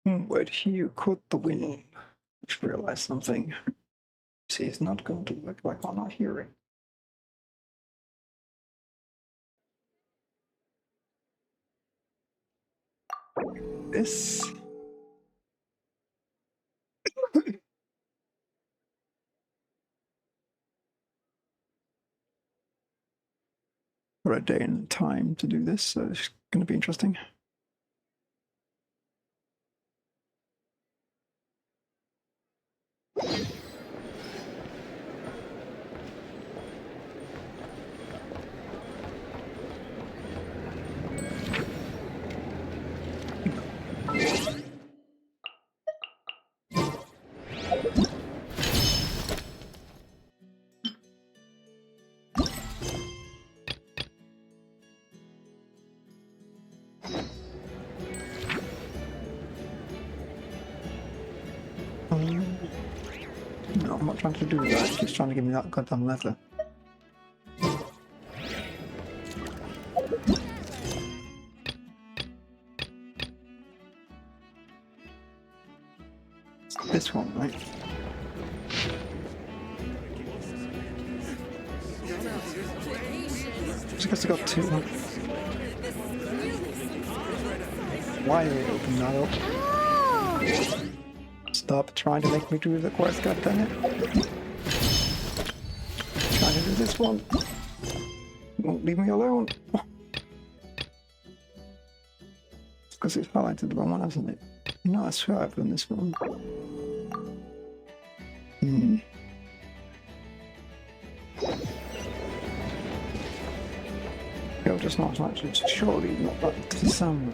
Where you caught the wind? Just realized something. See, it's not going to work like I'm not hearing. This. For a day and time to do this, so it's going to be interesting. No, I'm not trying to do that. Just trying to give me that goddamn leather. It's this one, right? Just because I got two. Why are you open that up? Stop trying to make me do the quest, goddammit. Trying to do this one. You won't leave me alone. It's because it's highlighted the wrong one, hasn't it? No, I swear I've done this one. Yo, just not actually, surely not that to sound.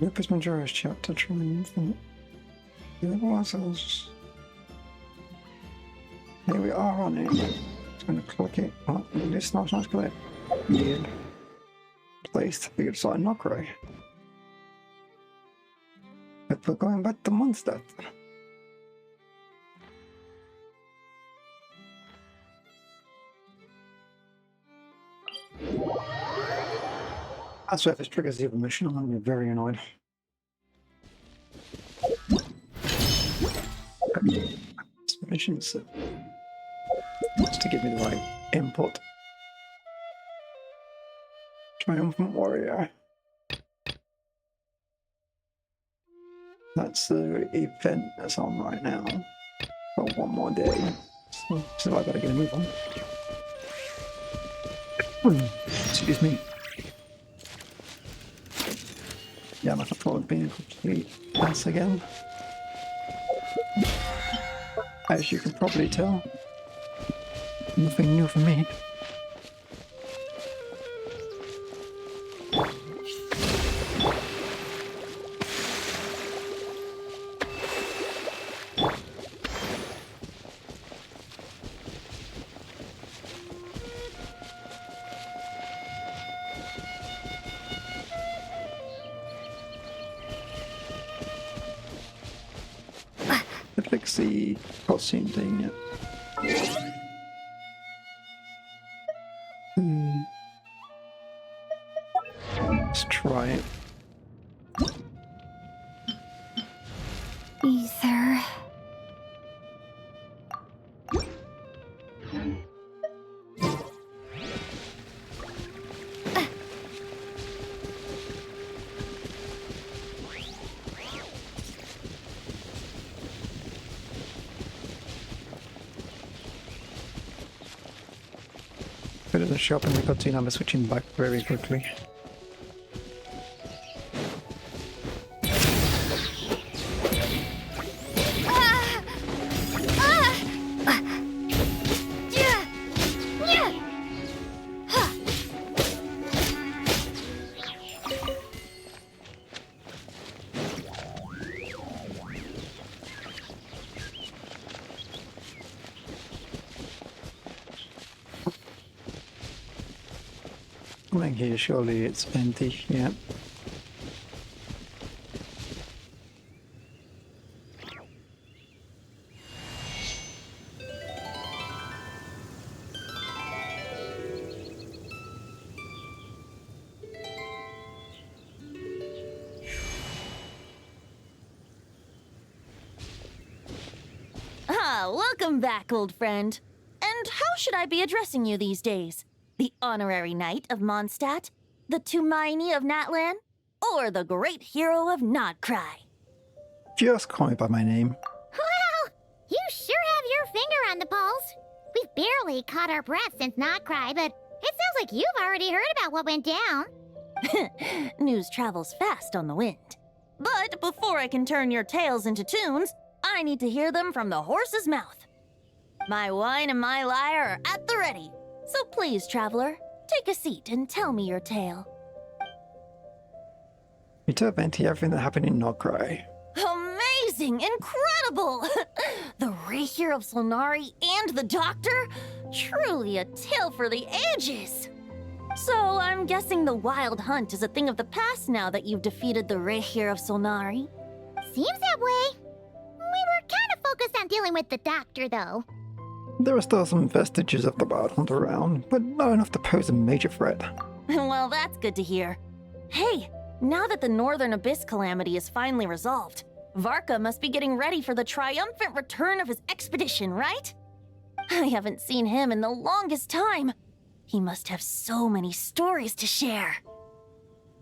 Lupus Majora's chapter triumphant. Here we are on it. Just going to click it. Oh, this not nice click. Weird. Placed. We could start knock right. But we're going back to Mondstadt. That's why if this triggers the other mission, I'm going to be very annoyed. Missions just to give me the right input. Triumphant Warrior. That's the event that's on right now. For one more day. So I better get a move on. Excuse me. Yeah, my control has been a complete mess again. As you can probably tell, nothing new for me. Fix the cutscene thing yet. Let's try it. Ether. Go to the shop and the cutscene, I'm switching back very quickly. Coming here, surely it's empty, yeah. Welcome back, old friend. And how should I be addressing you these days? The honorary knight of Mondstadt? The Tumaini of Natlan? Or the great hero of Nodcry? Just call me by my name. Well, you sure have your finger on the pulse. We've barely caught our breath since Nodcry, but it sounds like you've already heard about what went down. News travels fast on the wind. But before I can turn your tales into tunes, I need to hear them from the horse's mouth. My wine and my lyre are at the ready. So please, traveler, take a seat and tell me your tale. You tell Venti everything that happened in Nodcry. Amazing! Incredible! The Rapier of Solnari and the Doctor? Truly a tale for the ages! So I'm guessing the Wild Hunt is a thing of the past now that you've defeated the Rapier of Solnari? Seems that way. We were kind of focused on dealing with the Doctor, though. There are still some vestiges of the Wild Hunt around, but not enough to pose a major threat. Well, that's good to hear. Hey, now that the Northern Abyss calamity is finally resolved, Varka must be getting ready for the triumphant return of his expedition, right? I haven't seen him in the longest time. He must have so many stories to share.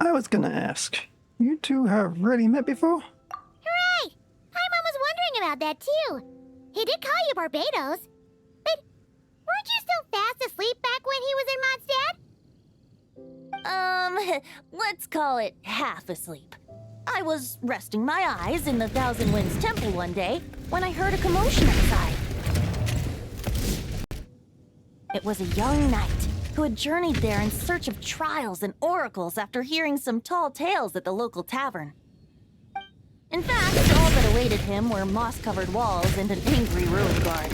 I was gonna ask, you two have really met before? Right! Paimon was wondering about that, too. He did call you Barbados. But weren't you still fast asleep back when he was in Mondstadt? Let's call it half asleep. I was resting my eyes in the Thousand Winds Temple one day when I heard a commotion outside. It was a young knight who had journeyed there in search of trials and oracles after hearing some tall tales at the local tavern. In fact, all that awaited him were moss-covered walls and an angry ruin guard.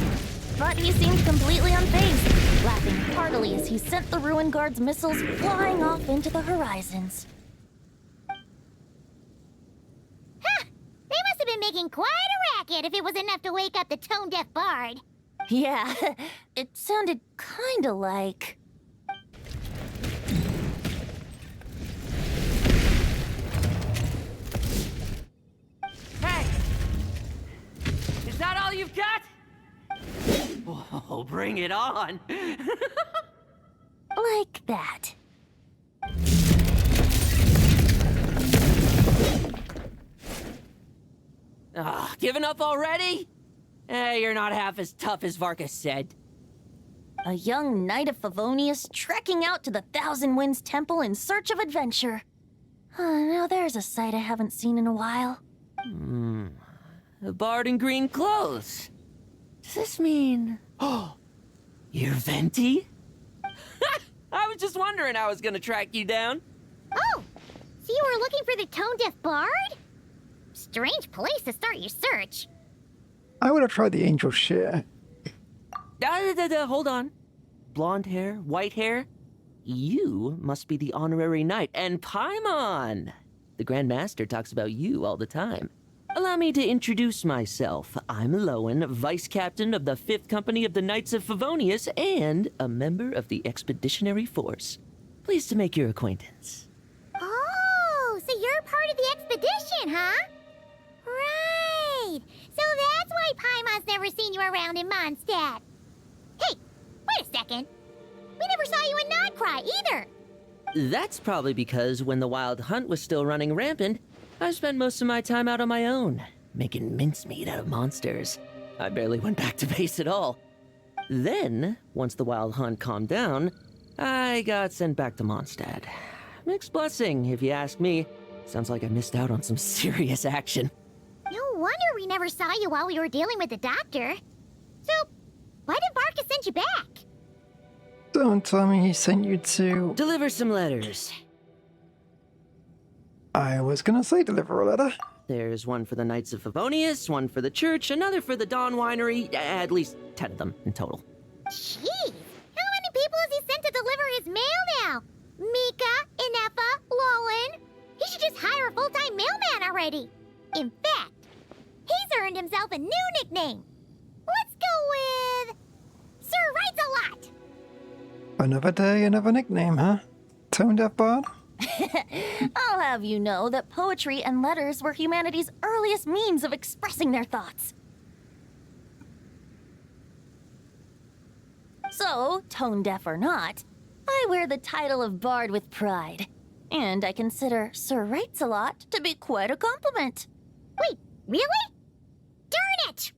But he seemed completely unfazed, laughing heartily as he sent the ruin guard's missiles flying off into the horizons. Huh! They must have been making quite a racket if it was enough to wake up the tone-deaf bard. Yeah, it sounded kinda like... Hey! Is that all you've got? Oh, bring it on! like that. Giving up already? You're not half as tough as Varka said. A young knight of Favonius trekking out to the Thousand Winds Temple in search of adventure. Now there's a sight I haven't seen in a while. A bard in green clothes. Does this mean... Oh, you're Venti? I was just wondering how I was gonna track you down. Oh! So you were looking for the tone-deaf bard? Strange place to start your search. I would have tried the Angel Share. Hold on. Blonde hair, white hair? You must be the honorary knight, and Paimon! The Grand Master talks about you all the time. Allow me to introduce myself. I'm Lowen, Vice Captain of the 5th Company of the Knights of Favonius, and a member of the Expeditionary Force. Pleased to make your acquaintance. Oh, so you're part of the expedition, huh? Right! So that's why Paimon's never seen you around in Mondstadt. Hey, wait a second. We never saw you in Nodcry either. That's probably because when the Wild Hunt was still running rampant, I spent most of my time out on my own, making mincemeat out of monsters. I barely went back to base at all. Then, once the Wild Hunt calmed down, I got sent back to Mondstadt. Mixed blessing, if you ask me. Sounds like I missed out on some serious action. No wonder we never saw you while we were dealing with the Doctor. So, why did Varka send you back? Don't tell me he sent you to... Deliver some letters. I was gonna say deliver a letter. There's one for the Knights of Favonius, one for the church, another for the Dawn Winery, at least 10 of them in total. Jeez, how many people has he sent to deliver his mail now? Mika, Inefa, Lowen. He should just hire a full-time mailman already. In fact, he's earned himself a new nickname. Let's go with... Sir Writes a Lot. Another day, another nickname, huh? Tone Deaf Bard? I'll have you know that poetry and letters were humanity's earliest means of expressing their thoughts. So, tone deaf or not, I wear the title of Bard with pride. And I consider Sir Wrights-a-Lot to be quite a compliment. Wait, really? Darn it!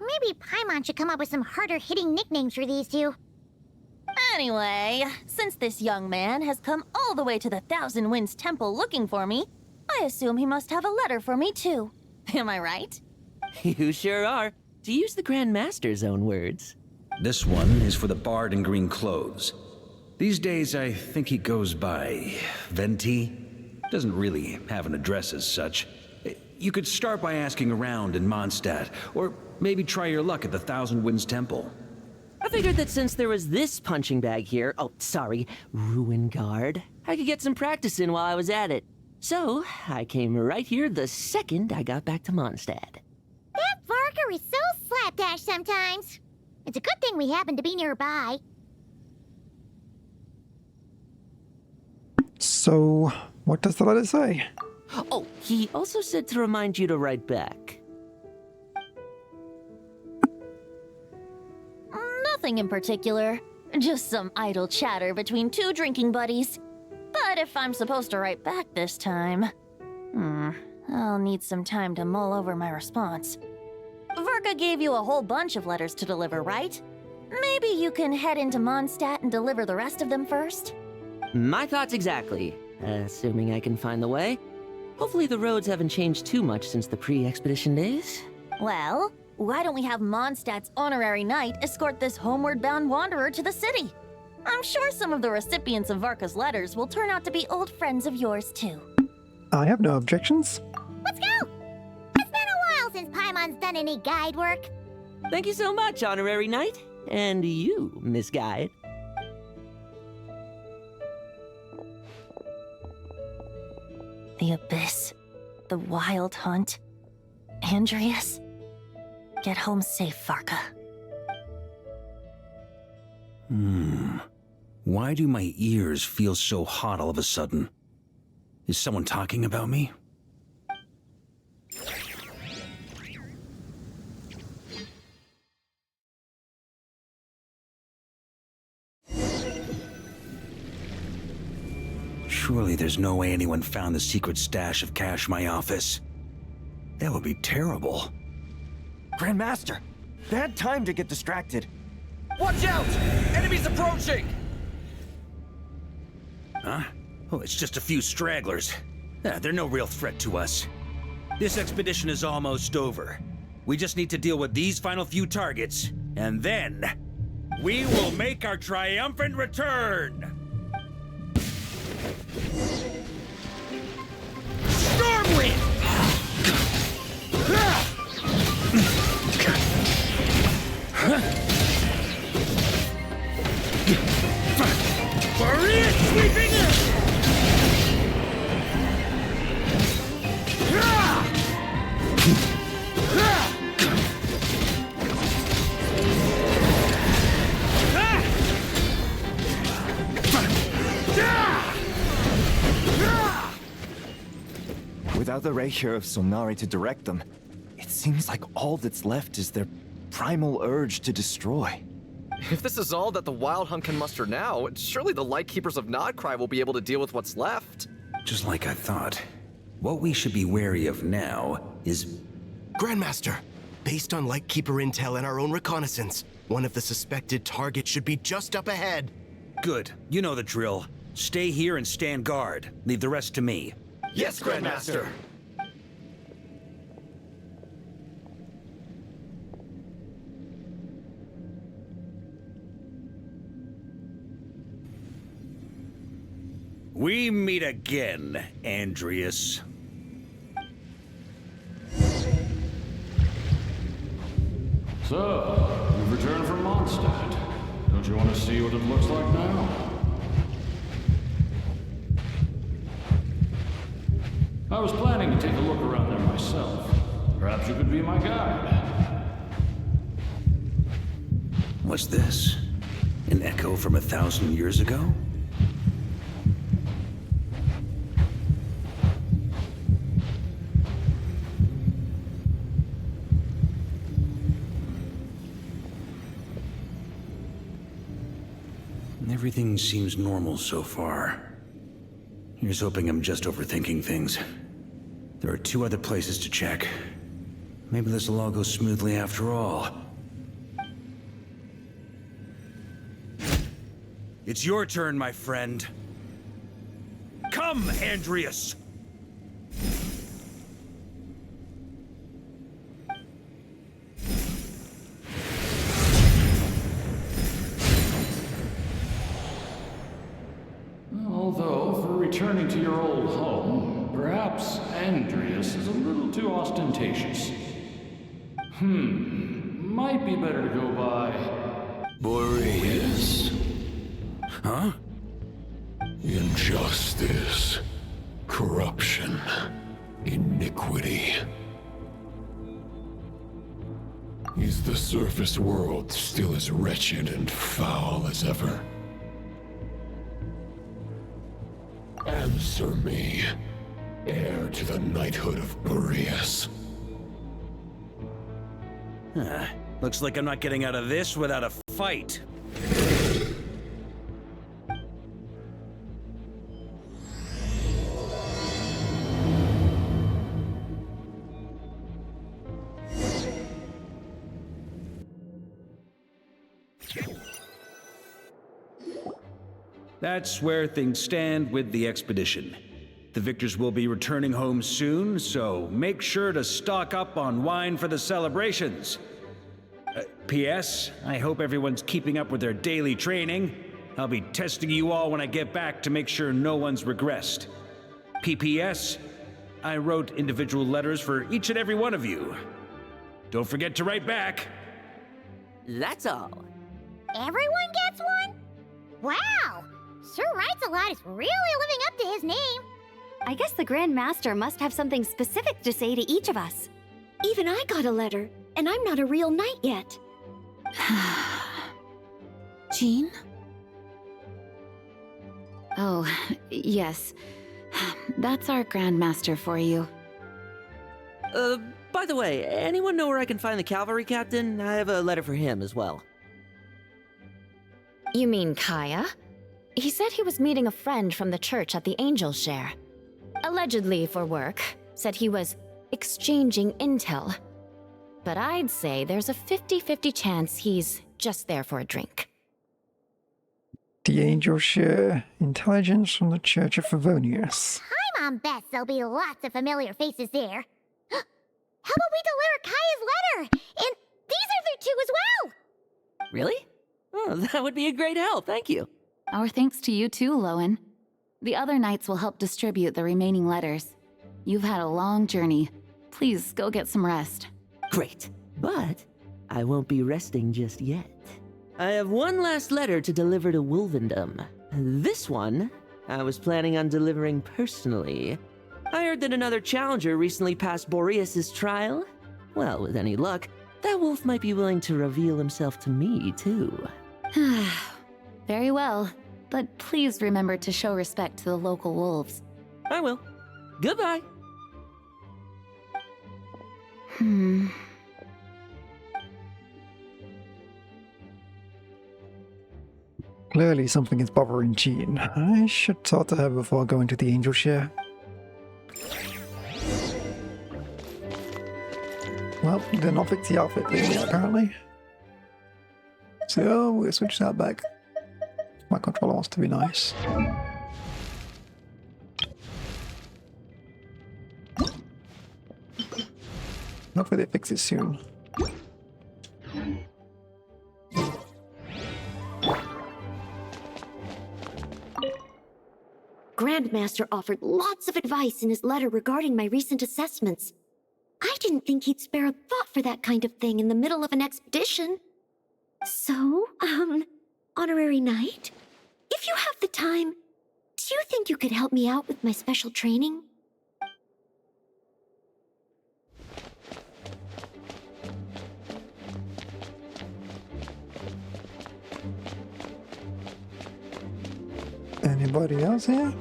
Maybe Paimon should come up with some harder-hitting nicknames for these two. Anyway, since this young man has come all the way to the Thousand Winds Temple looking for me, I assume he must have a letter for me too. Am I right? You sure are, to use the Grand Master's own words. This one is for the bard in green clothes. These days, I think he goes by Venti. Doesn't really have an address as such. You could start by asking around in Mondstadt, or maybe try your luck at the Thousand Winds Temple. I figured that since there was this punching bag here, Ruin Guard, I could get some practice in while I was at it. So, I came right here the second I got back to Mondstadt. That Varka is so slapdash sometimes. It's a good thing we happen to be nearby. So, what does the letter say? Oh, he also said to remind you to write back. Nothing in particular. Just some idle chatter between two drinking buddies. But if I'm supposed to write back this time... I'll need some time to mull over my response. Varka gave you a whole bunch of letters to deliver, right? Maybe you can head into Mondstadt and deliver the rest of them first? My thoughts exactly, assuming I can find the way. Hopefully the roads haven't changed too much since the pre-expedition days. Well, why don't we have Mondstadt's honorary knight escort this homeward-bound wanderer to the city? I'm sure some of the recipients of Varka's letters will turn out to be old friends of yours, too. I have no objections. Let's go! It's been a while since Paimon's done any guide work. Thank you so much, honorary knight. And you, Miss Guide. The Abyss. The Wild Hunt. Andreas. Get home safe, Varka. Why do my ears feel so hot all of a sudden? Is someone talking about me? Surely there's no way anyone found the secret stash of cash in my office. That would be terrible. Grandmaster, bad time to get distracted. Watch out! Enemies approaching! Huh? Oh, it's just a few stragglers. They're no real threat to us. This expedition is almost over. We just need to deal with these final few targets, and then we will make our triumphant return! Stormwind! Maria sweeping in! Without the Rapier of Sonari to direct them, it seems like all that's left is their primal urge to destroy. If this is all that the Wild Hunt can muster now, surely the Lightkeepers of Nodcry will be able to deal with what's left. Just like I thought. What we should be wary of now is... Grandmaster, based on Lightkeeper intel and our own reconnaissance, one of the suspected targets should be just up ahead. Good. You know the drill. Stay here and stand guard. Leave the rest to me. Yes, Grandmaster! We meet again, Andreas. So, you've returned from Mondstadt. Don't you want to see what it looks like now? I was planning to take a look around there myself. Perhaps you could be my guide. What's this? An echo from 1,000 years ago? Everything seems normal so far. Here's hoping I'm just overthinking things. There are 2 other places to check. Maybe this will all go smoothly after all. It's your turn, my friend. Come, Andreas! Although, for returning to your old home, perhaps Andreas is a little too ostentatious. Might be better to go by... Boreas. Huh? Injustice. Corruption. Iniquity. Is the surface world still as wretched and foul as ever? Answer me, heir to the knighthood of Boreas. Looks like I'm not getting out of this without a fight. That's where things stand with the expedition. The victors will be returning home soon, so make sure to stock up on wine for the celebrations. P.S. I hope everyone's keeping up with their daily training. I'll be testing you all when I get back to make sure no one's regressed. P.P.S. I wrote individual letters for each and every one of you. Don't forget to write back. That's all. Everyone gets one? Wow! Sir Writes-A-Lot is really living up to his name. I guess the Grand Master must have something specific to say to each of us. Even I got a letter, and I'm not a real knight yet. Jean? Oh, yes. That's our Grand Master for you. By the way, anyone know where I can find the cavalry captain? I have a letter for him as well. You mean Kaya? He said he was meeting a friend from the church at the Angel Share. Allegedly for work. Said he was exchanging intel. But I'd say there's a 50-50 chance he's just there for a drink. The Angel Share intelligence from the Church of Favonius. I'm on bets there'll be lots of familiar faces there. How about we deliver Kaya's letter? And these are there too as well! Really? Oh, that would be a great help, thank you. Our thanks to you too, Lowen. The other knights will help distribute the remaining letters. You've had a long journey. Please go get some rest. Great, but I won't be resting just yet. I have one last letter to deliver to Wolvendom. This one, I was planning on delivering personally. I heard that another challenger recently passed Boreas' trial. Well, with any luck, that wolf might be willing to reveal himself to me, too. Very well, but please remember to show respect to the local wolves. I will. Goodbye. Clearly something is bothering Jean. I should talk to her before going to the Angel Share. Well, did not pick the outfit thing, apparently. So we'll switch that back. My controller wants to be nice. Hopefully they fix it soon. Grandmaster offered lots of advice in his letter regarding my recent assessments. I didn't think he'd spare a thought for that kind of thing in the middle of an expedition. So, Honorary Knight, if you have the time, do you think you could help me out with my special training? Anybody else here?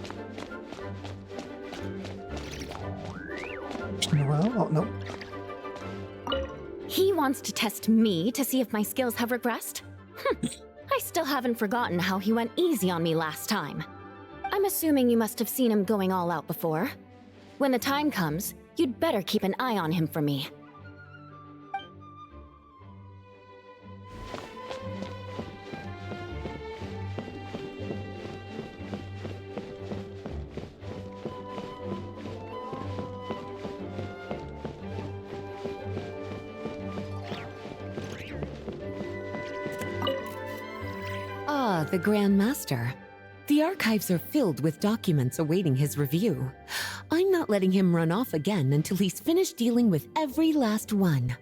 Well, oh, no. He wants to test me to see if my skills have regressed? I still haven't forgotten how he went easy on me last time. I'm assuming you must have seen him going all out before. When the time comes, you'd better keep an eye on him for me. Ah, the Grand Master. The archives are filled with documents awaiting his review. I'm not letting him run off again until he's finished dealing with every last one.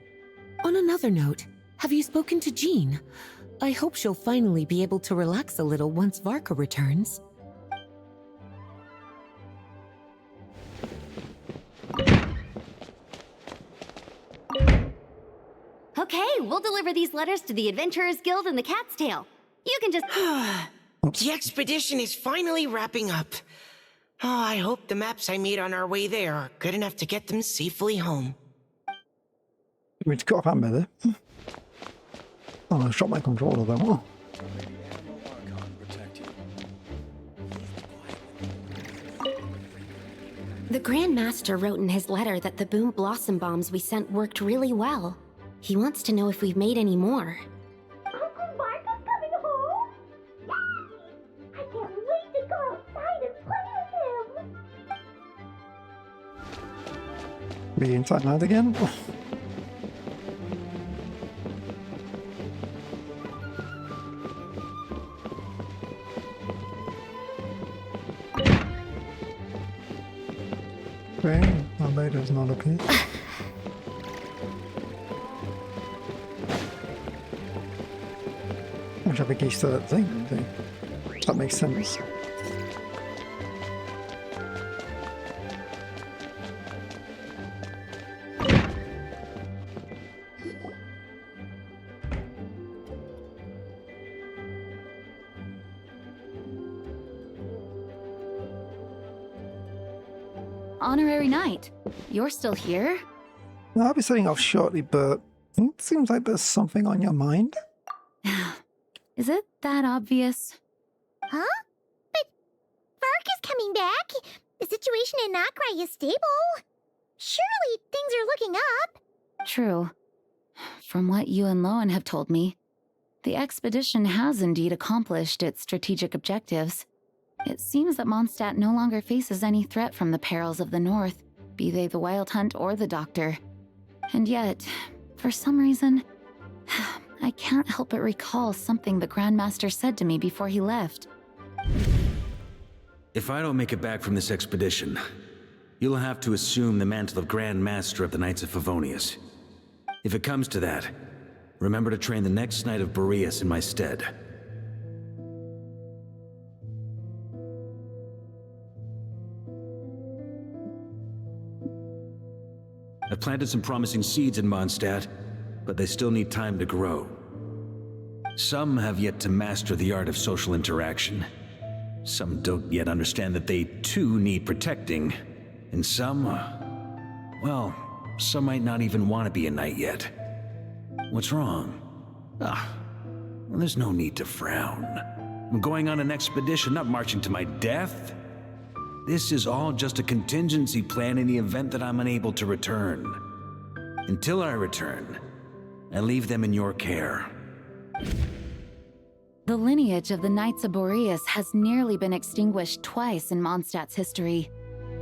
On another note, have you spoken to Jean? I hope she'll finally be able to relax a little once Varka returns. Okay, we'll deliver these letters to the Adventurers Guild and the Cat's Tail. You can just... The expedition is finally wrapping up. Oh, I hope the maps I made on our way there are good enough to get them safely home. We just got up hand there. Oh, I shot my controller though. Oh. The Grand Master wrote in his letter that the Boom Blossom Bombs we sent worked really well. He wants to know if we've made any more. Uncle Varka's coming home? Yay! I can't wait to go outside and play with him! Be inside now again? Oh. Okay, my bait does not appear. I think he's still that thing. That makes sense. Honorary Knight, you're still here? I'll be setting off shortly, but it seems like there's something on your mind. Is it that obvious? Huh? But Varka's coming back. The situation in Nokrai is stable. Surely things are looking up. True. From what you and Lowen have told me, the expedition has indeed accomplished its strategic objectives. It seems that Mondstadt no longer faces any threat from the perils of the North, be they the Wild Hunt or the Doctor. And yet, for some reason, I can't help but recall something the Grandmaster said to me before he left. If I don't make it back from this expedition, you'll have to assume the mantle of Grand Master of the Knights of Favonius. If it comes to that, remember to train the next Knight of Boreas in my stead. I've planted some promising seeds in Mondstadt, but they still need time to grow. Some have yet to master the art of social interaction. Some don't yet understand that they too need protecting. And some, well, some might not even want to be a knight yet. What's wrong? Well, there's no need to frown. I'm going on an expedition, not marching to my death. This is all just a contingency plan in the event that I'm unable to return. Until I return, I leave them in your care. The lineage of the Knights of Boreas has nearly been extinguished twice in Mondstadt's history.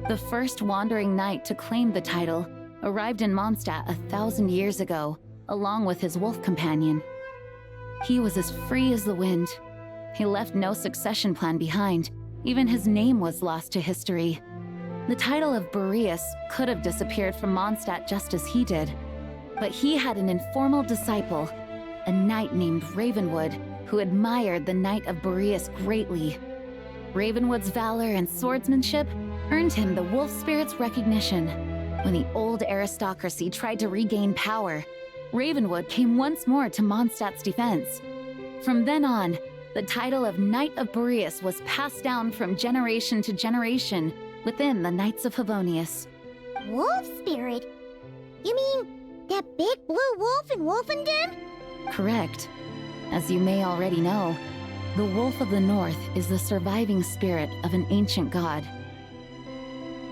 The first wandering knight to claim the title arrived in Mondstadt 1,000 years ago, along with his wolf companion. He was as free as the wind. He left no succession plan behind. Even his name was lost to history. The title of Boreas could have disappeared from Mondstadt just as he did. But he had an informal disciple, a knight named Ravenwood, who admired the Knight of Boreas greatly. Ravenwood's valor and swordsmanship earned him the Wolf Spirit's recognition. When the old aristocracy tried to regain power, Ravenwood came once more to Mondstadt's defense. From then on, the title of Knight of Boreas was passed down from generation to generation within the Knights of Favonius. Wolf Spirit? You mean that big blue wolf in Wolfendom? Correct. As you may already know, the Wolf of the North is the surviving spirit of an ancient god.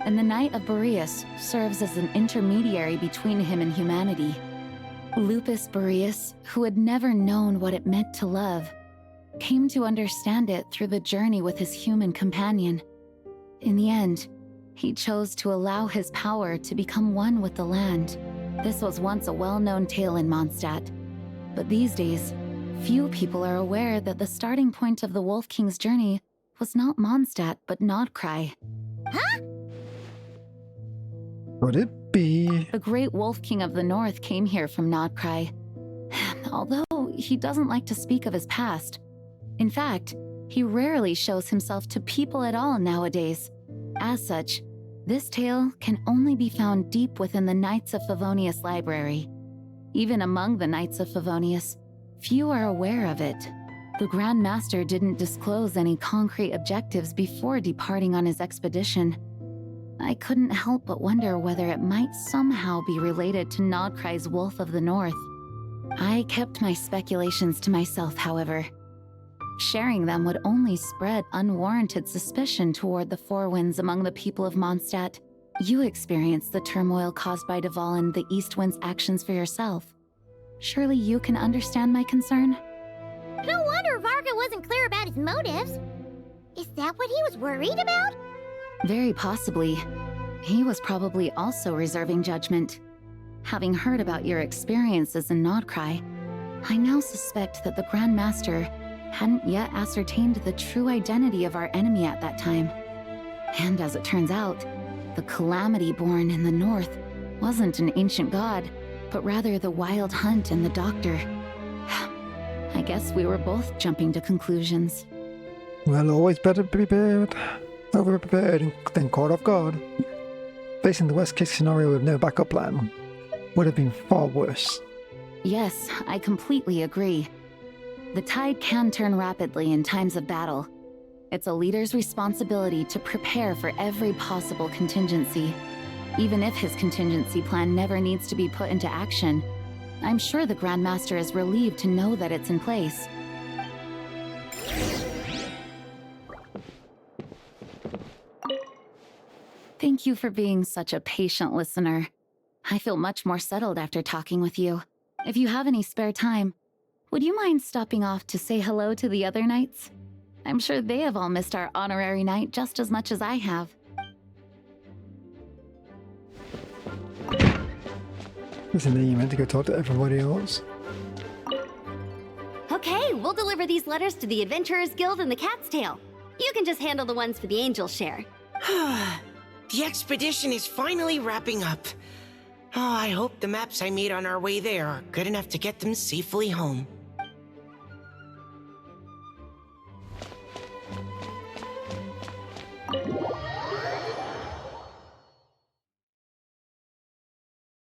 And the Knight of Boreas serves as an intermediary between him and humanity. Lupus Boreas, who had never known what it meant to love, came to understand it through the journey with his human companion. In the end, he chose to allow his power to become one with the land. This was once a well-known tale in Mondstadt, but these days, few people are aware that the starting point of the Wolf King's journey was not Mondstadt, but Nodcry. Huh? Would it be? The great Wolf King of the North came here from Nodcry. Although he doesn't like to speak of his past. In fact, he rarely shows himself to people at all nowadays. As such, this tale can only be found deep within the Knights of Favonius library. Even among the Knights of Favonius, few are aware of it. The Grand Master didn't disclose any concrete objectives before departing on his expedition. I couldn't help but wonder whether it might somehow be related to Nodcry's Wolf of the North. I kept my speculations to myself, however. Sharing them would only spread unwarranted suspicion toward the Four Winds among the people of Mondstadt. You experienced the turmoil caused by Duvall and the East Wind's actions for yourself. Surely you can understand my concern? No wonder Varka wasn't clear about his motives. Is that what he was worried about? Very possibly. He was probably also reserving judgment. Having heard about your experiences in Nodcry, I now suspect that the Grand Master hadn't yet ascertained the true identity of our enemy at that time. And as it turns out, the Calamity born in the north wasn't an ancient god, but rather the Wild Hunt and the Doctor. I guess we were both jumping to conclusions. Well, always better be prepared, over prepared than caught off guard. Facing the worst case scenario with no backup plan would have been far worse. Yes, I completely agree. The tide can turn rapidly in times of battle. It's a leader's responsibility to prepare for every possible contingency. Even if his contingency plan never needs to be put into action, I'm sure the Grand Master is relieved to know that it's in place. Thank you for being such a patient listener. I feel much more settled after talking with you. If you have any spare time, would you mind stopping off to say hello to the other knights? I'm sure they have all missed our honorary knight just as much as I have. Isn't it you meant to go talk to everybody else? Okay, we'll deliver these letters to the Adventurers Guild and the Cat's Tail. You can just handle the ones for the Angel's share. The expedition is finally wrapping up. Oh, I hope the maps I made on our way there are good enough to get them safely home.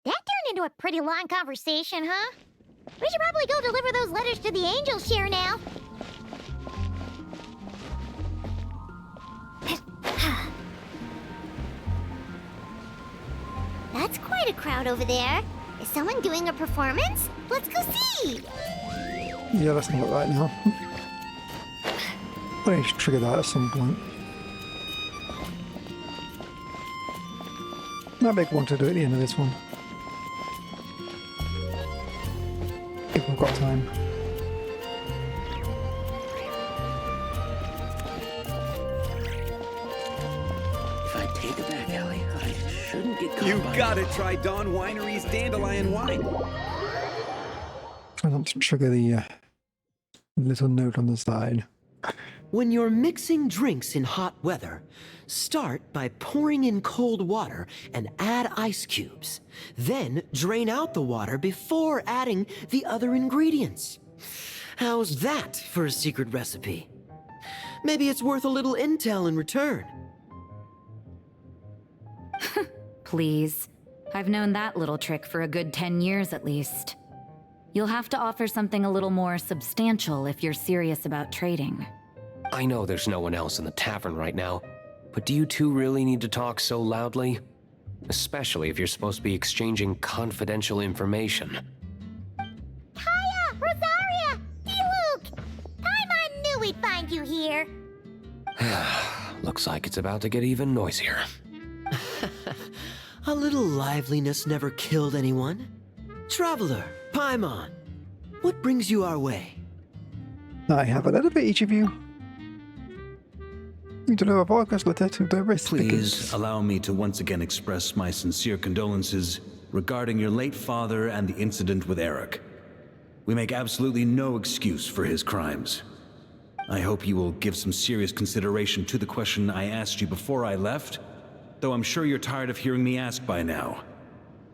That turned into a pretty long conversation, huh? We should probably go deliver those letters to the Angel's share now. That's quite a crowd over there. Is someone doing a performance? Let's go see! Yeah, that's not right now. I need to trigger that at some point. Might make one to do at the end of this one. If we've got time. If I take it back, Ellie, I shouldn't get caught. You gotta try Dawn Winery's Dandelion Wine. Try not to trigger the little note on the side. When you're mixing drinks in hot weather, start by pouring in cold water and add ice cubes. Then drain out the water before adding the other ingredients. How's that for a secret recipe? Maybe it's worth a little intel in return. Please. I've known that little trick for a good 10 years at least. You'll have to offer something a little more substantial if you're serious about trading. I know there's no one else in the tavern right now, but do you two really need to talk so loudly? Especially if you're supposed to be exchanging confidential information. Kaya! Rosaria! argue here. Looks like it's about to get even noisier. A little liveliness never killed anyone. Traveler, Paimon, what brings you our way? I have a letter for each of you. You deliver Varka's letter to the rest. Please allow me to once again express my sincere condolences regarding your late father and the incident with Eric. We make absolutely no excuse for his crimes. I hope you will give some serious consideration to the question I asked you before I left, though I'm sure you're tired of hearing me ask by now.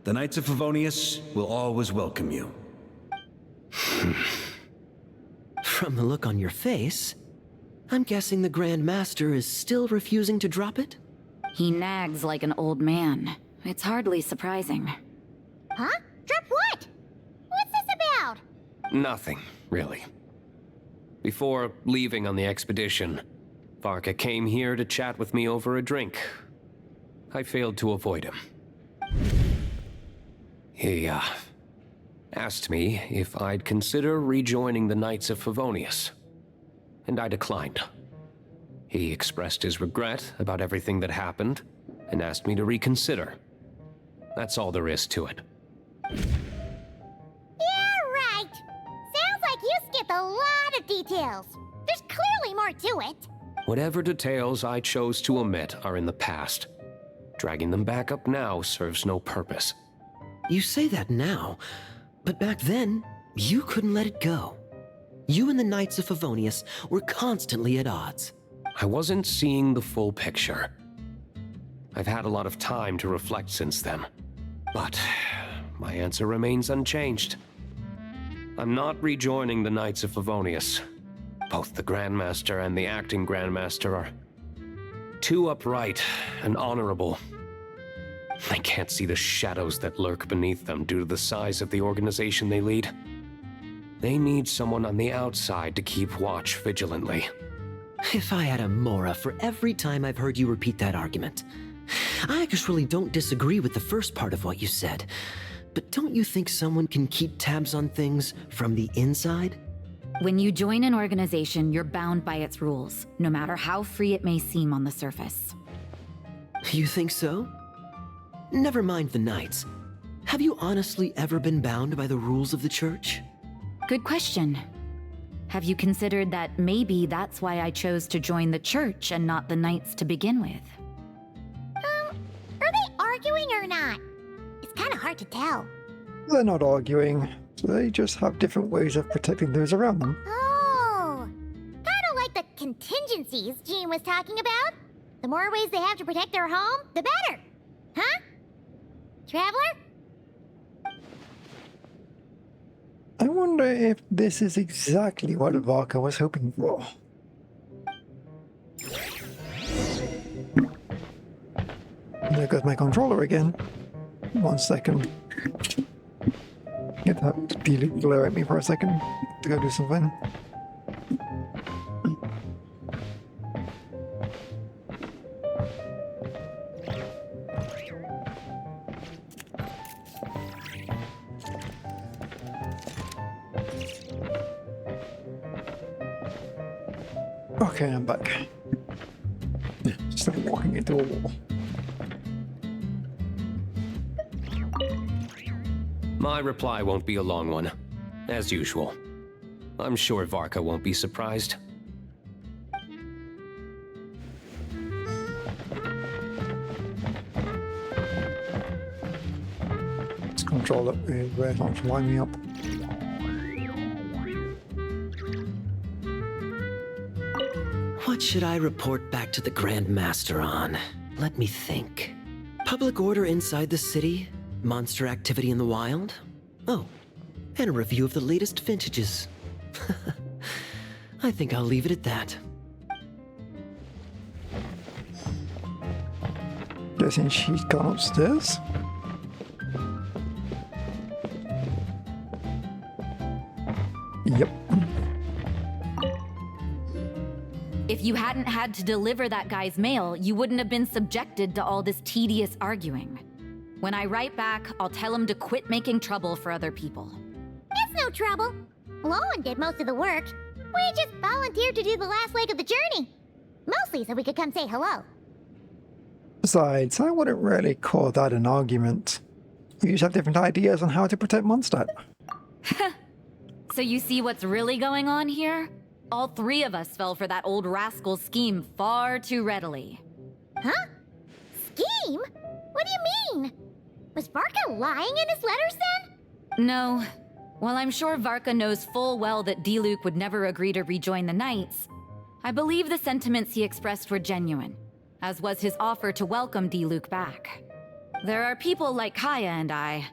The Knights of Favonius will always welcome you. From the look on your face, I'm guessing the Grand Master is still refusing to drop it? He nags like an old man. It's hardly surprising. Huh? Drop what? What's this about? Nothing, really. Before leaving on the expedition, Varka came here to chat with me over a drink. I failed to avoid him. He, asked me if I'd consider rejoining the Knights of Favonius, and I declined. He expressed his regret about everything that happened, and asked me to reconsider. That's all there is to it. Yeah, right. Sounds like you skipped a lot of details. There's clearly more to it. Whatever details I chose to omit are in the past. Dragging them back up now serves no purpose. You say that now, but back then, you couldn't let it go. You and the Knights of Favonius were constantly at odds. I wasn't seeing the full picture. I've had a lot of time to reflect since then, but my answer remains unchanged. I'm not rejoining the Knights of Favonius. Both the Grandmaster and the acting Grandmaster are too upright and honorable. I can't see the shadows that lurk beneath them due to the size of the organization they lead. They need someone on the outside to keep watch vigilantly. If I had a Mora for every time I've heard you repeat that argument. I actually don't disagree with the first part of what you said, but don't you think someone can keep tabs on things from the inside? When you join an organization, you're bound by its rules, no matter how free it may seem on the surface. You think so? Never mind the Knights. Have you honestly ever been bound by the rules of the Church? Good question. Have you considered that maybe that's why I chose to join the Church and not the Knights to begin with? Are they arguing or not? It's kind of hard to tell. They're not arguing. They just have different ways of protecting those around them. Oh, kind of like the contingencies Jean was talking about. The more ways they have to protect their home, the better. Huh? Traveler? I wonder if this is exactly what Varka was hoping for. There goes my controller again. 1 second. Get that delete glare at me for a second to go do something. Okay, I'm back. Still walking into a wall. My reply won't be a long one, as usual. I'm sure Varka won't be surprised. Let's control it with red on to line me up. What should I report back to the Grand Master on? Let me think. Public order inside the city? Monster activity in the wild? Oh, and a review of the latest vintages. I think I'll leave it at that. Guessing she's gone upstairs? Yep. If you hadn't had to deliver that guy's mail, you wouldn't have been subjected to all this tedious arguing. When I write back, I'll tell him to quit making trouble for other people. It's no trouble. Lowen did most of the work. We just volunteered to do the last leg of the journey. Mostly so we could come say hello. Besides, I wouldn't really call that an argument. We just have different ideas on how to protect Mondstadt. So you see what's really going on here? All three of us fell for that old rascal's scheme far too readily. Huh? Scheme? What do you mean? Was Varka lying in his letters then? No. While I'm sure Varka knows full well that Diluc would never agree to rejoin the Knights, I believe the sentiments he expressed were genuine, as was his offer to welcome Diluc back. There are people like Kaya and I,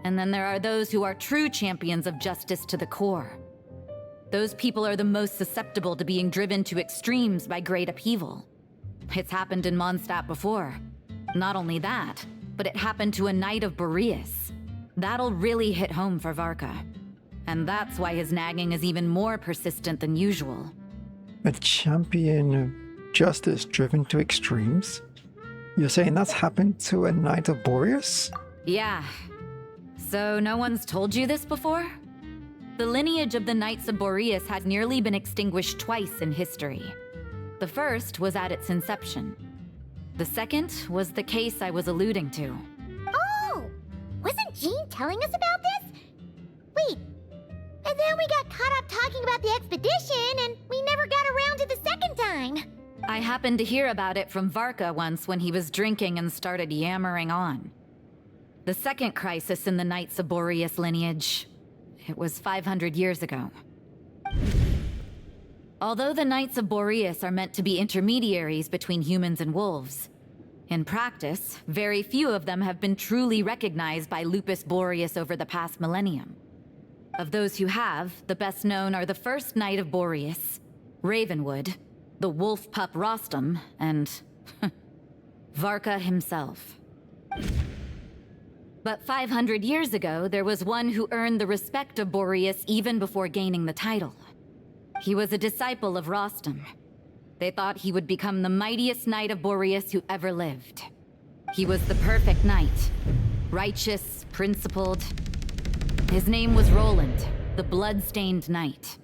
and then there are those who are true champions of justice to the core. Those people are the most susceptible to being driven to extremes by great upheaval. It's happened in Mondstadt before. Not only that, but it happened to a Knight of Boreas. That'll really hit home for Varka. And that's why his nagging is even more persistent than usual. A champion of justice driven to extremes? You're saying that's happened to a Knight of Boreas? Yeah. So no one's told you this before? The lineage of the Knights of Boreas had nearly been extinguished twice in history. The first was at its inception. The second was the case I was alluding to. Oh! Wasn't Jean telling us about this? Wait, and then we got caught up talking about the expedition, and we never got around to the second time. I happened to hear about it from Varka once when he was drinking and started yammering on. The second crisis in the Knights of Boreas lineage. It was 500 years ago. Although the Knights of Boreas are meant to be intermediaries between humans and wolves, in practice, very few of them have been truly recognized by Lupus Boreas over the past millennium. Of those who have, the best known are the first Knight of Boreas, Ravenwood, the wolf pup Rostam, and Varka himself. But 500 years ago, there was one who earned the respect of Boreas even before gaining the title. He was a disciple of Rostam. They thought he would become the mightiest Knight of Boreas who ever lived. He was the perfect knight. Righteous, principled. His name was Roland, the blood-stained knight.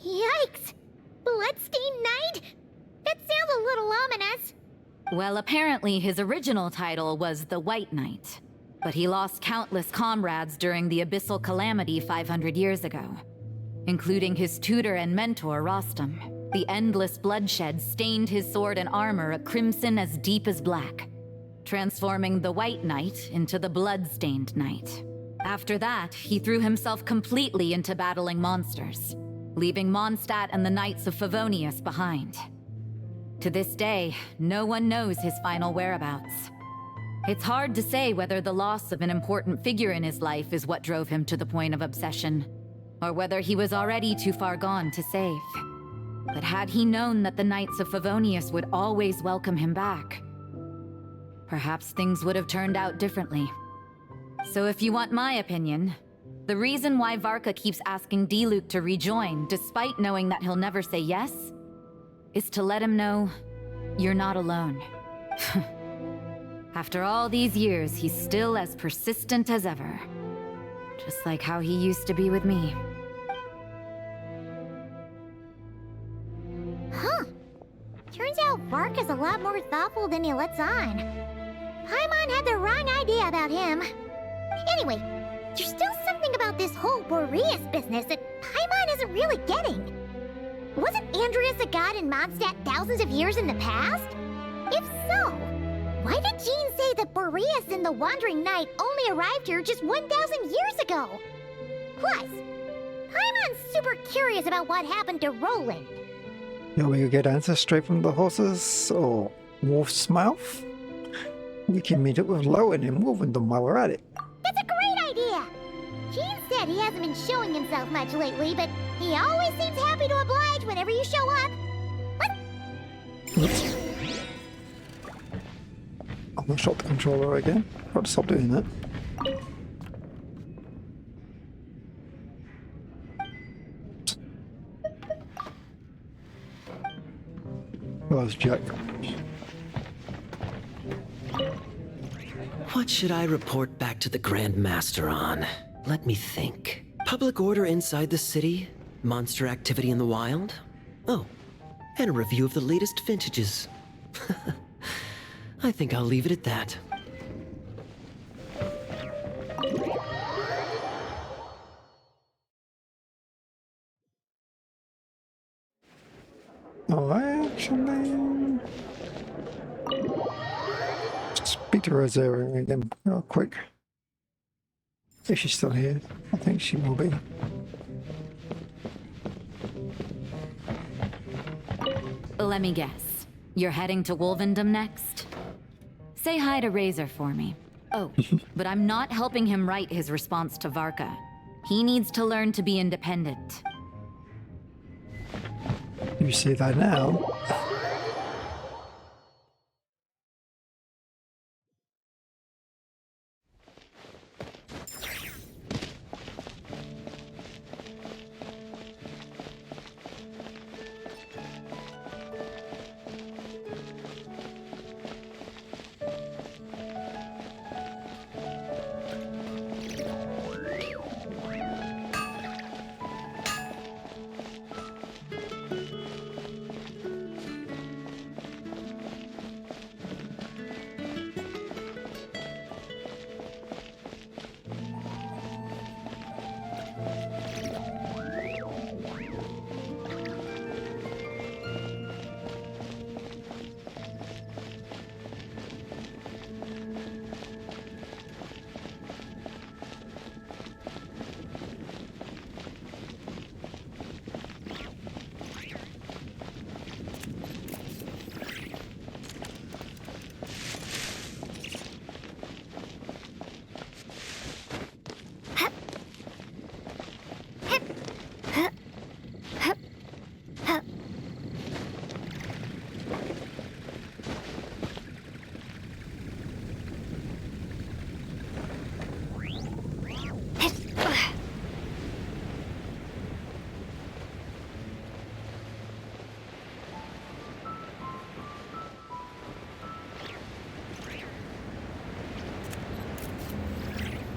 Yikes! Bloodstained Knight? That sounds a little ominous. Well, apparently his original title was the White Knight, but he lost countless comrades during the Abyssal Calamity 500 years ago, including his tutor and mentor, Rostam. The endless bloodshed stained his sword and armor a crimson as deep as black, transforming the White Knight into the Blood-Stained Knight. After that, he threw himself completely into battling monsters, leaving Mondstadt and the Knights of Favonius behind. To this day, no one knows his final whereabouts. It's hard to say whether the loss of an important figure in his life is what drove him to the point of obsession, or whether he was already too far gone to save. But had he known that the Knights of Favonius would always welcome him back, perhaps things would have turned out differently. So if you want my opinion, the reason why Varka keeps asking Diluc to rejoin, despite knowing that he'll never say yes, is to let him know you're not alone. After all these years, he's still as persistent as ever. Just like how he used to be with me. Huh. Turns out Varka's a lot more thoughtful than he lets on. Paimon had the wrong idea about him. Anyway, there's still something about this whole Boreas business that Paimon isn't really getting. Wasn't Andreas a god in Mondstadt thousands of years in the past? If so, why did Jean say that Boreas and the Wandering Knight only arrived here just 1,000 years ago? Plus, Paimon's super curious about what happened to Roland. Yeah, we could get answers straight from the horse's or wolf's mouth. We can meet up with Lowen and Wolvendom while we're at it. That's a great idea! Jean said he hasn't been showing himself much lately, but he always seems happy to oblige whenever you show up. What? Oops. I'm gonna shot the controller again. Got to stop doing that. Where's Jack? What should I report back to the Grand Master on? Let me think. Public order inside the city? Monster activity in the wild? Oh, and a review of the latest vintages. I think I'll leave it at that. Oh, actually... Speak to Rosario again real quick. If she's still here. I think she will be. Let me guess. You're heading to Wolvendom next? Say hi to Razor for me. Oh, but I'm not helping him write his response to Varka. He needs to learn to be independent. You say that now.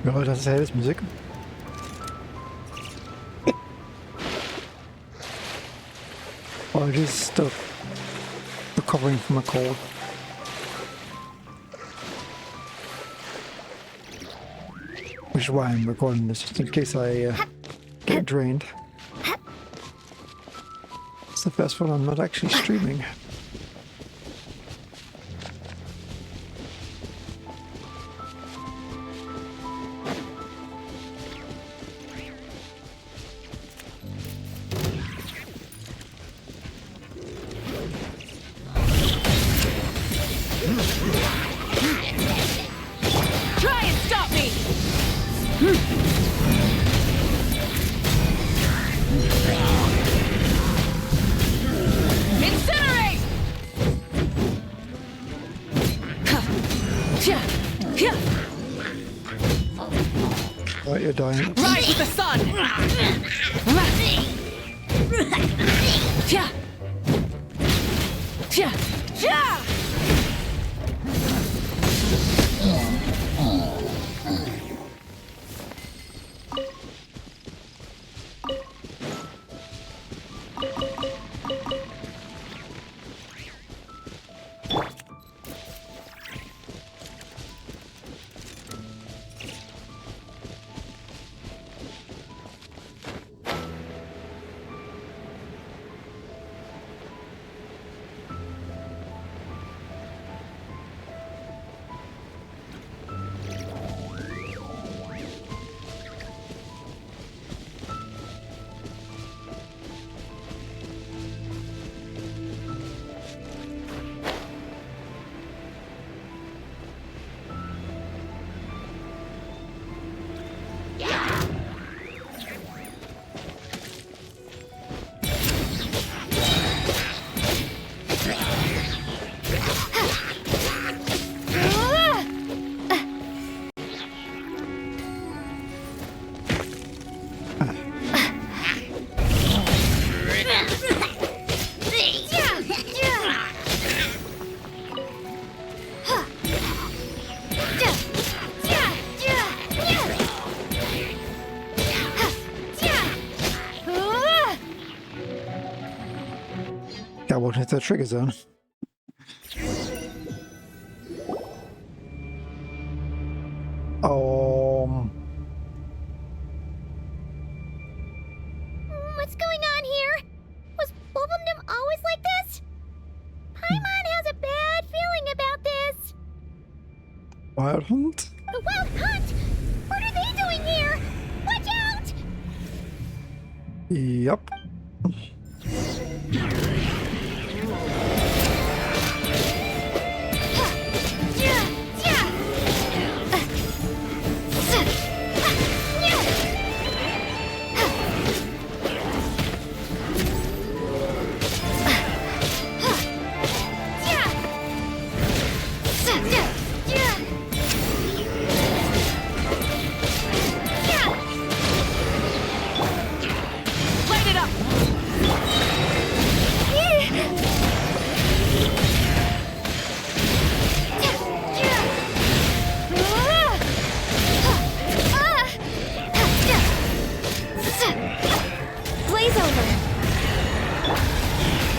Ja, das ist helles Musik. Oh, it is still recovering from a cold. Which is why I'm recording this, just in case I get drained. It's the first one I'm not actually streaming. Right, you're dying. Rise with the sun! into the trigger zone. What's going on here? Was Bulbumdum always like this? Paimon has a bad feeling about this. Wild Hunt? The Wild Hunt? What are they doing here? Watch out! Yup. Light it up! Blaze over.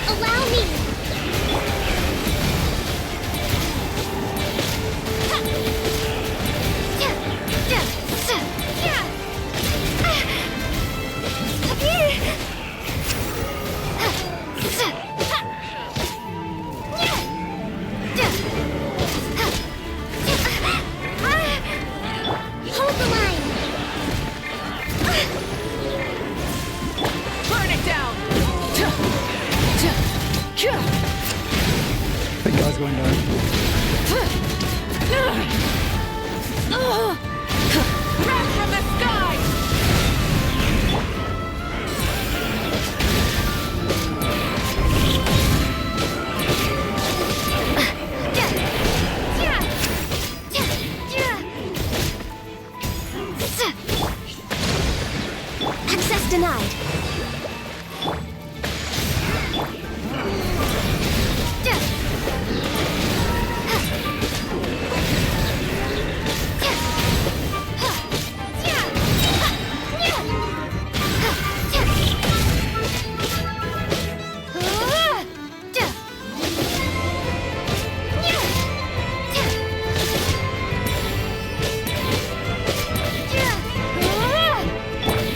Allow me! Hold the line. Burn it down! Big guy's going down. Wrath from the sky! Access denied.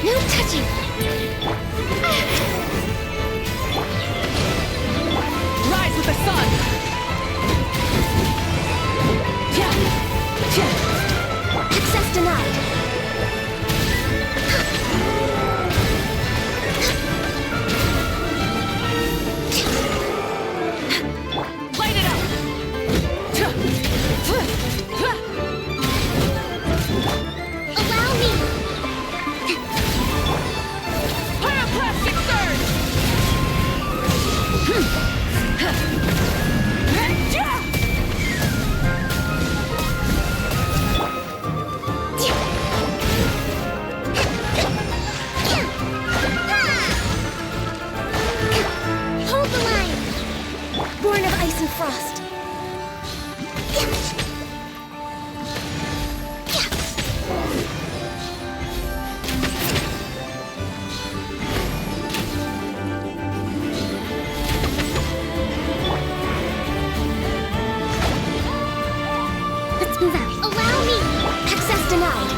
No touching. Rise with the sun! Access denied. Light it up! Allow me. Pyroclastic surge! Hold the line. Born of ice and frost. Let's move out. Allow me. Access denied.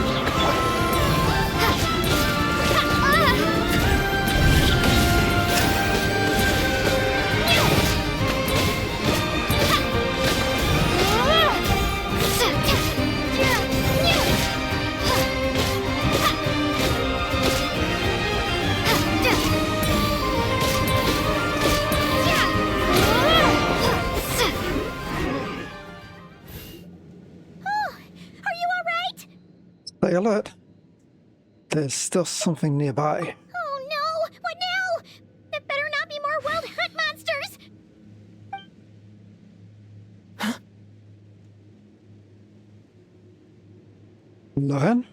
Are you alright? Stay alert. There's still something nearby. Oh no! What now? There better not be more Wild Hunt monsters! Lohan?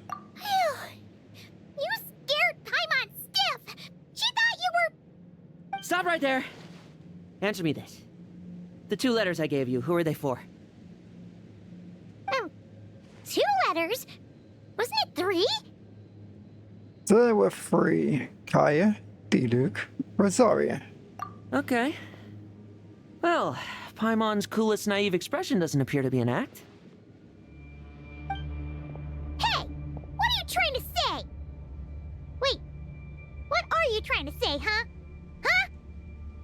You scared Paimon stiff! She thought you were... Stop right there. Answer me this. The 2 letters I gave you, who are they for? 2 letters? Wasn't it 3? There were 3. Kaya, Diluc, Rosaria. Okay. Well, Paimon's coolest naive expression doesn't appear to be an act. Hey! What are you trying to say? Wait, what are you trying to say, huh? Huh?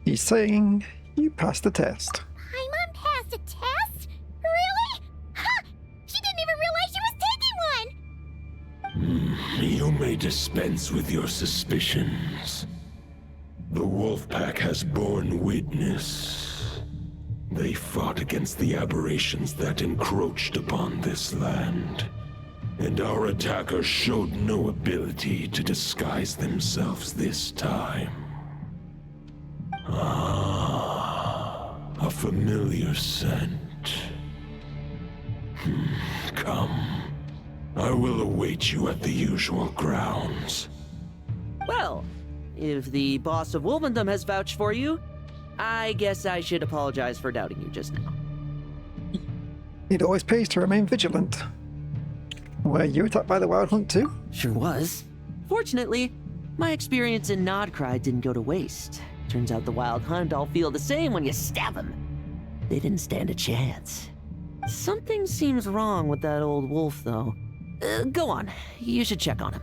He's saying you passed the test. Paimon passed a test? Really? Huh! She didn't even realize she was taking one! You may dispense with your suspicions. The wolf pack has borne witness. They fought against the aberrations that encroached upon this land, and our attackers showed no ability to disguise themselves this time. Ah, a familiar scent. Come. I will await you at the usual grounds. Well, if the boss of Wolvendom has vouched for you, I guess I should apologize for doubting you just now. It always pays to remain vigilant. Were you attacked by the Wild Hunt too? Sure was. Fortunately, my experience in Nodcry didn't go to waste. Turns out the Wild Hunt all feel the same when you stab them. They didn't stand a chance. Something seems wrong with that old wolf, though. Go on. You should check on him.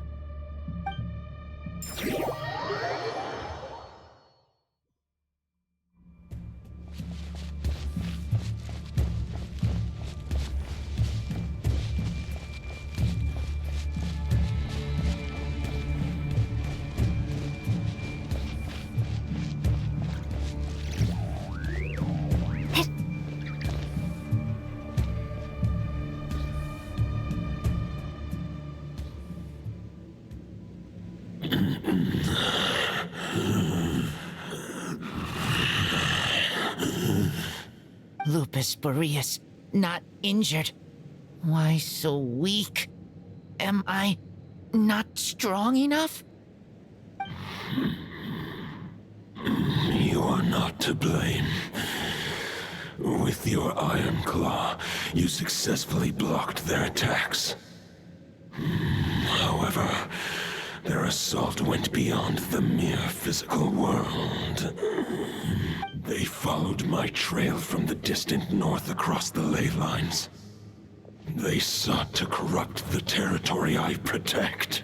Lupus Boreas, not injured. Why so weak? Am I not strong enough? You are not to blame. With your Iron Claw, you successfully blocked their attacks. However, their assault went beyond the mere physical world. They followed my trail from the distant north across the ley lines. They sought to corrupt the territory I protect.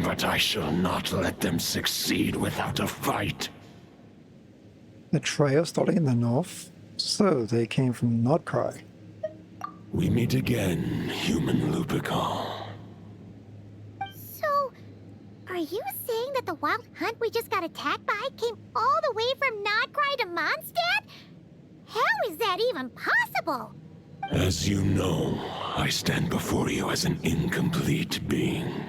But I shall not let them succeed without a fight. The trail starting in the north? So they came from Nodcry. We meet again, human Lupical. So, are you saying that the Wild Hunt we just got attacked by came all the way from Nodcry to Mondstadt? How is that even possible? As you know, I stand before you as an incomplete being.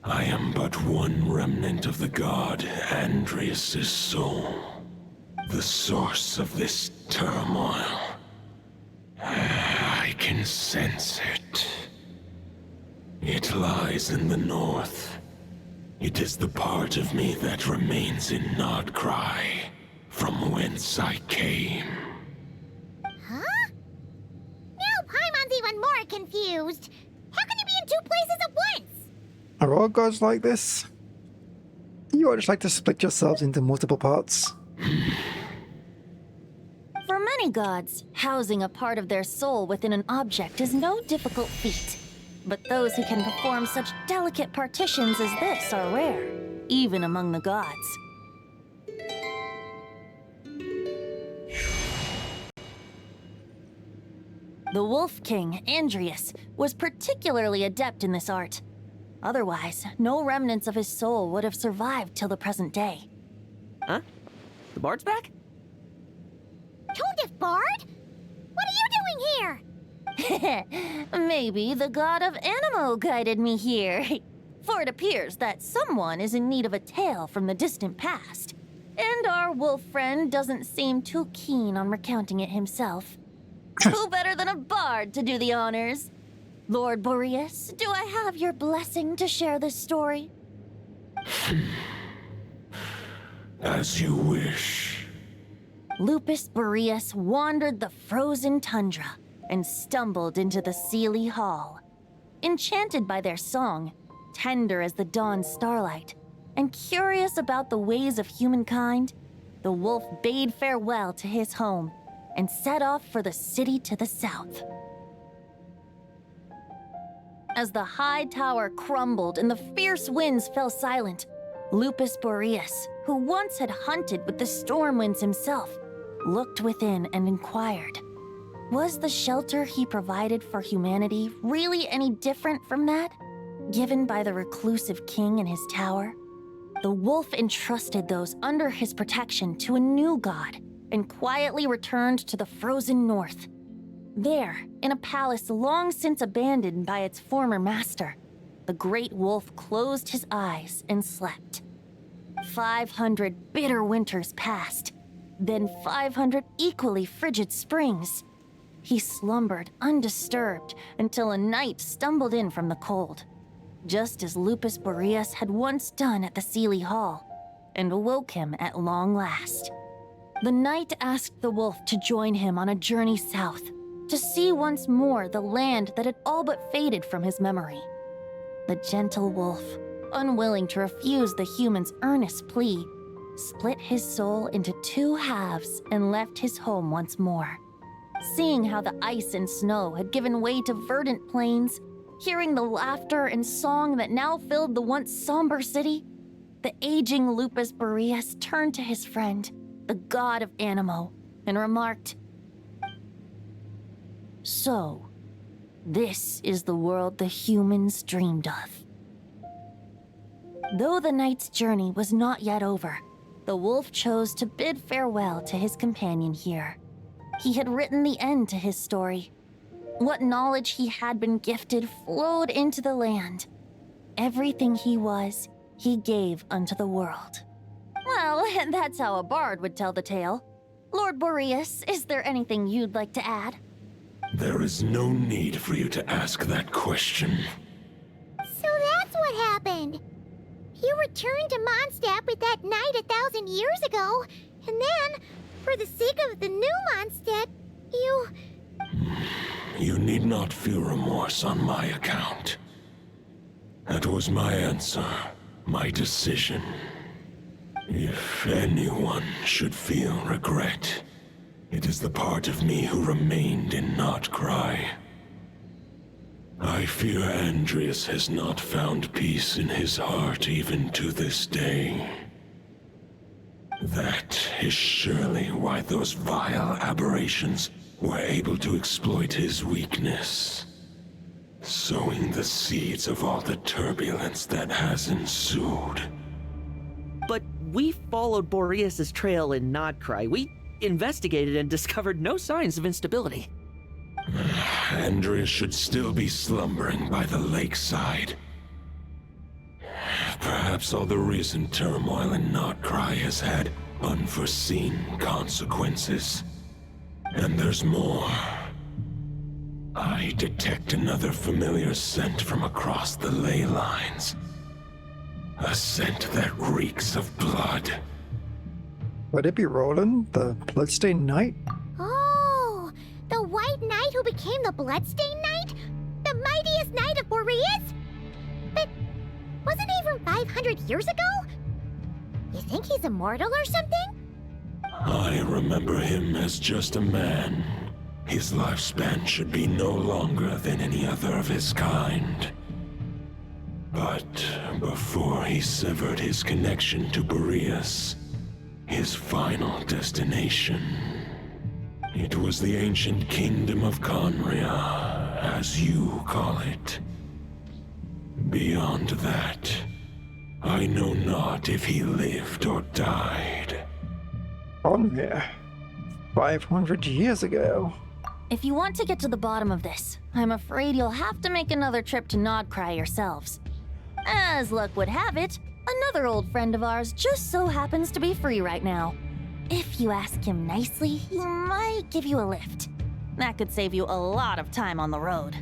I am but one remnant of the god Andreas' soul, the source of this turmoil. I can sense it. It lies in the north. It is the part of me that remains in Nodcry, from whence I came. Huh? Now Paimon's even more confused. How can you be in two places at once? Are all gods like this? You all just like to split yourselves into multiple parts? For many gods, housing a part of their soul within an object is no difficult feat. But those who can perform such delicate partitions as this are rare, even among the gods. The Wolf King, Andreas, was particularly adept in this art. Otherwise, no remnants of his soul would have survived till the present day. Huh? The bard's back? Tone-deaf Bard? What are you doing here? Maybe the god of Animo guided me here. For it appears that someone is in need of a tale from the distant past. And our wolf friend doesn't seem too keen on recounting it himself. Who better than a bard to do the honors? Lord Boreas, do I have your blessing to share this story? As you wish. Lupus Boreas wandered the frozen tundra and stumbled into the Seelie Hall. Enchanted by their song, tender as the dawn starlight, and curious about the ways of humankind, the wolf bade farewell to his home and set off for the city to the south. As the high tower crumbled and the fierce winds fell silent, Lupus Boreas, who once had hunted with the storm winds himself, looked within and inquired, was the shelter he provided for humanity really any different from that given by the reclusive king in his tower? The wolf entrusted those under his protection to a new god and quietly returned to the frozen north. There, in a palace long since abandoned by its former master, the great wolf closed his eyes and slept. 500 bitter winters passed, then 500 equally frigid springs. He slumbered undisturbed until a night stumbled in from the cold, just as Lupus Boreas had once done at the Seelie Hall, and awoke him at long last. The night asked the wolf to join him on a journey south, to see once more the land that had all but faded from his memory. The gentle wolf, unwilling to refuse the human's earnest plea, split his soul into two halves and left his home once more. Seeing how the ice and snow had given way to verdant plains, hearing the laughter and song that now filled the once somber city, the aging Lupus Boreas turned to his friend, the god of Animo, and remarked, "So, this is the world the humans dreamed of." Though the night's journey was not yet over, the wolf chose to bid farewell to his companion here. He had written the end to his story. What knowledge he had been gifted flowed into the land. Everything he was, he gave unto the world. Well, that's how a bard would tell the tale. Lord Boreas, is there anything you'd like to add? There is no need for you to ask that question. So that's what happened. You returned to Mondstadt with that knight 1,000 years ago, and then, for the sake of the new Mondstadt, you... You need not feel remorse on my account. That was my answer, my decision. If anyone should feel regret, it is the part of me who remained in Notcry. I fear Andreas has not found peace in his heart even to this day. That is surely why those vile aberrations were able to exploit his weakness, sowing the seeds of all the turbulence that has ensued. But we followed Boreas' trail in Notcry. We investigated and discovered no signs of instability. Andreas should still be slumbering by the lakeside. Perhaps all the recent turmoil in Notcry has had unforeseen consequences. And there's more. I detect another familiar scent from across the ley lines. A scent that reeks of blood. Would it be Roland, the Bloodstained Knight? Oh, the White Knight who became the Bloodstained Knight? The mightiest knight of Boreas? But wasn't he from 500 years ago? You think he's immortal or something? I remember him as just a man. His lifespan should be no longer than any other of his kind. But before he severed his connection to Boreas, his final destination, it was the ancient kingdom of Conria, as you call it. Beyond that, I know not if he lived or died. Conria? 500 years ago. If you want to get to the bottom of this, I'm afraid you'll have to make another trip to Notcry yourselves. As luck would have it, another old friend of ours just so happens to be free right now. If you ask him nicely, he might give you a lift. That could save you a lot of time on the road.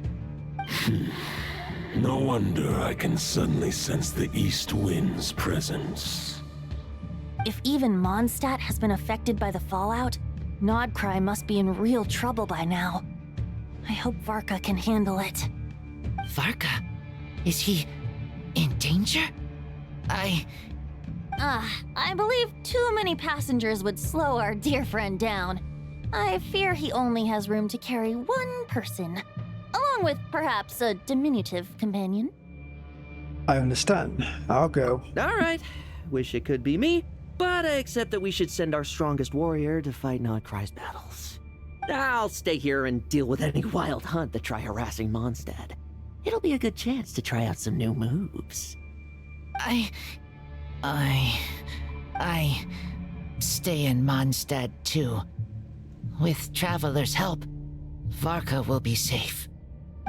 No wonder I can suddenly sense the east wind's presence. If even Mondstadt has been affected by the fallout, Notcry must be in real trouble by now. I hope Varka can handle it. Varka? Is he in danger? I believe too many passengers would slow our dear friend down. I fear he only has room to carry one person, along with perhaps a diminutive companion. I understand. I'll go. All right. Wish it could be me, but I accept that we should send our strongest warrior to fight Nodcry's battles. I'll stay here and deal with any wild hunt that try harassing Mondstadt. It'll be a good chance to try out some new moves. I stay in Mondstadt too. With Traveler's help, Varka will be safe.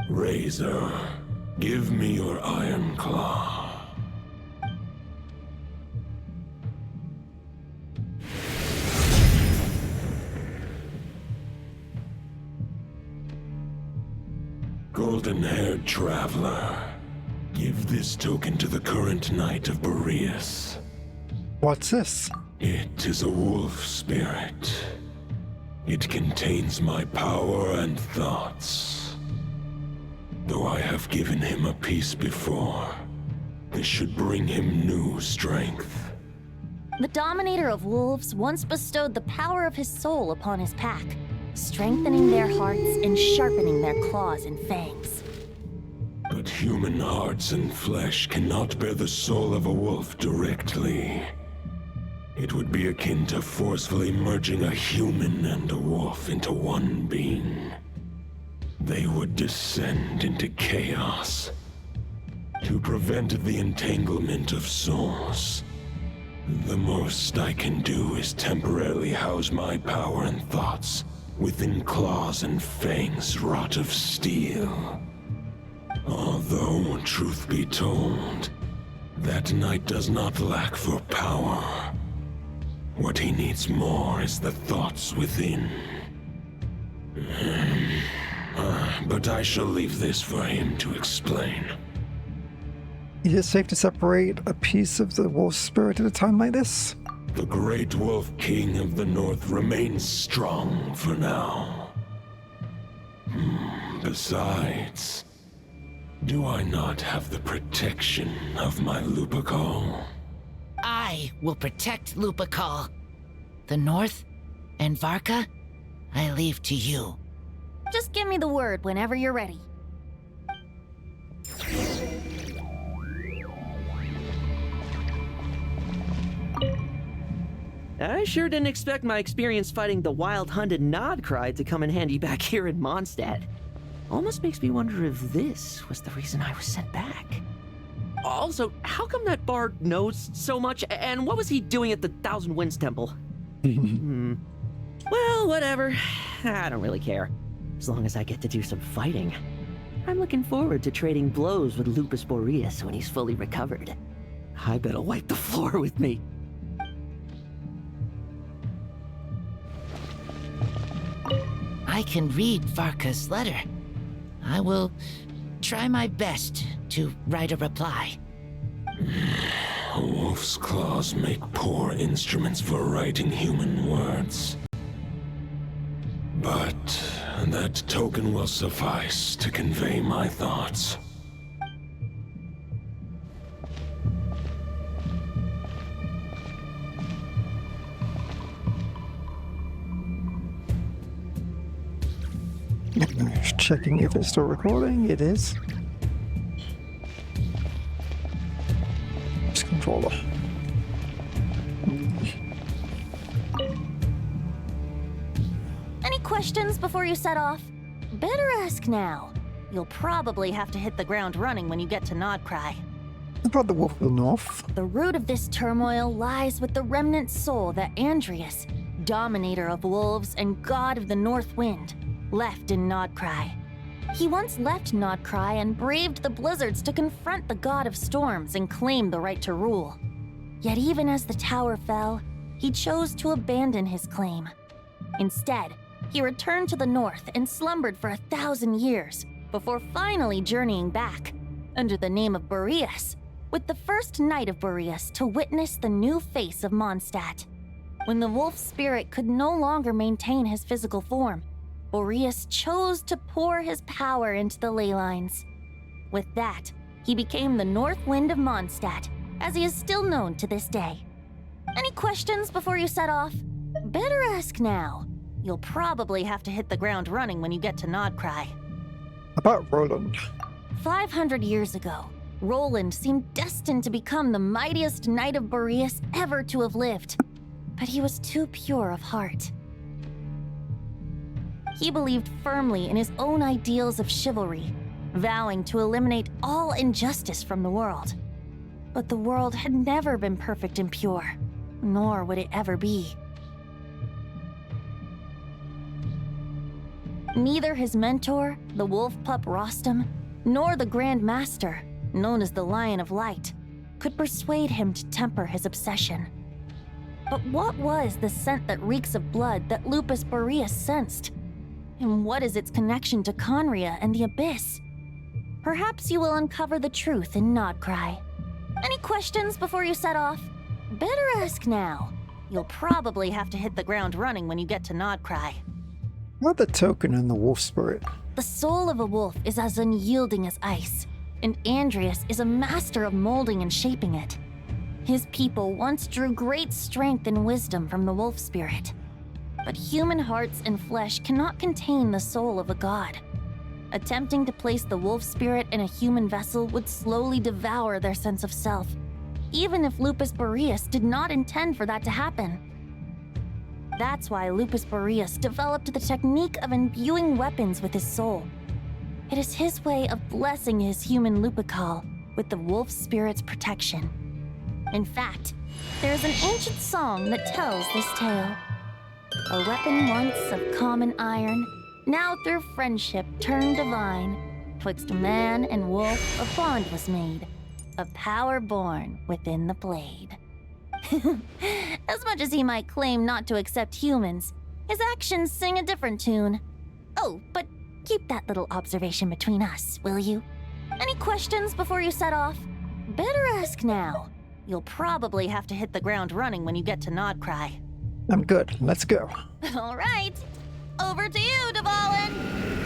Razor, give me your iron claw. Golden-haired traveler, give this token to the current knight of Boreas. What's this? It is a wolf spirit. It contains my power and thoughts. Though I have given him a piece before, this should bring him new strength. The Dominator of Wolves once bestowed the power of his soul upon his pack, strengthening their hearts and sharpening their claws and fangs. But human hearts and flesh cannot bear the soul of a wolf directly. It would be akin to forcefully merging a human and a wolf into one being. They would descend into chaos. To prevent the entanglement of souls, the most I can do is temporarily house my power and thoughts within claws and fangs wrought of steel. Although, truth be told, that knight does not lack for power. What he needs more is the thoughts within. But I shall leave this for him to explain. Is it safe to separate a piece of the wolf spirit at a time like this? The great wolf king of the north remains strong for now. Besides, do I not have the protection of my Lupercal? I will protect Lupercal. The North and Varka, I leave to you. Just give me the word whenever you're ready. I sure didn't expect my experience fighting the wild-hunted Nodcry to come in handy back here in Mondstadt. Almost makes me wonder if this was the reason I was sent back. Also, how come that bard knows so much, and what was he doing at the Thousand Winds Temple? Well, whatever. I don't really care. As long as I get to do some fighting. I'm looking forward to trading blows with Lupus Boreas when he's fully recovered. I bet he'll wipe the floor with me. I can read Varka's letter. I will try my best to write a reply. A wolf's claws make poor instruments for writing human words. But that token will suffice to convey my thoughts. Checking if it's still recording. It is. Just controller. Any questions before you set off? Better ask now. You'll probably have to hit the ground running when you get to Nodcry. About the wolf of the north. The root of this turmoil lies with the remnant soul that Andreas, Dominator of Wolves and God of the North Wind, left in Nodcry. He once left Nodcry and braved the blizzards to confront the God of Storms and claim the right to rule. Yet even as the tower fell, he chose to abandon his claim. Instead, he returned to the north and slumbered for 1,000 years before finally journeying back, under the name of Boreas, with the first Knight of Boreas to witness the new face of Mondstadt. When the wolf spirit could no longer maintain his physical form, Boreas chose to pour his power into the ley lines. With that, he became the North Wind of Mondstadt, as he is still known to this day. Any questions before you set off? Better ask now. You'll probably have to hit the ground running when you get to Nodcry. About Roland. 500 years ago, Roland seemed destined to become the mightiest knight of Boreas ever to have lived. But he was too pure of heart. He believed firmly in his own ideals of chivalry, vowing to eliminate all injustice from the world. But the world had never been perfect and pure, nor would it ever be. Neither his mentor, the wolf pup Rostam, nor the Grand Master, known as the Lion of Light, could persuade him to temper his obsession. But what was the scent that reeks of blood that Lupus Boreas sensed? And what is its connection to Conria and the Abyss? Perhaps you will uncover the truth in Nodcry. Any questions before you set off? Better ask now. You'll probably have to hit the ground running when you get to Nodcry. What the token and the wolf spirit? The soul of a wolf is as unyielding as ice, and Andreas is a master of molding and shaping it. His people once drew great strength and wisdom from the wolf spirit. But human hearts and flesh cannot contain the soul of a god. Attempting to place the wolf spirit in a human vessel would slowly devour their sense of self, even if Lupus Boreas did not intend for that to happen. That's why Lupus Boreas developed the technique of imbuing weapons with his soul. It is his way of blessing his human Lupical with the wolf spirit's protection. In fact, there is an ancient song that tells this tale. A weapon once of common iron, now through friendship turned divine. Twixt man and wolf a bond was made, a power born within the blade. As much as he might claim not to accept humans, his actions sing a different tune. Oh, but keep that little observation between us, will you? Any questions before you set off? Better ask now. You'll probably have to hit the ground running when you get to Nodcry. I'm good. Let's go. All right. Over to you, Dvalin.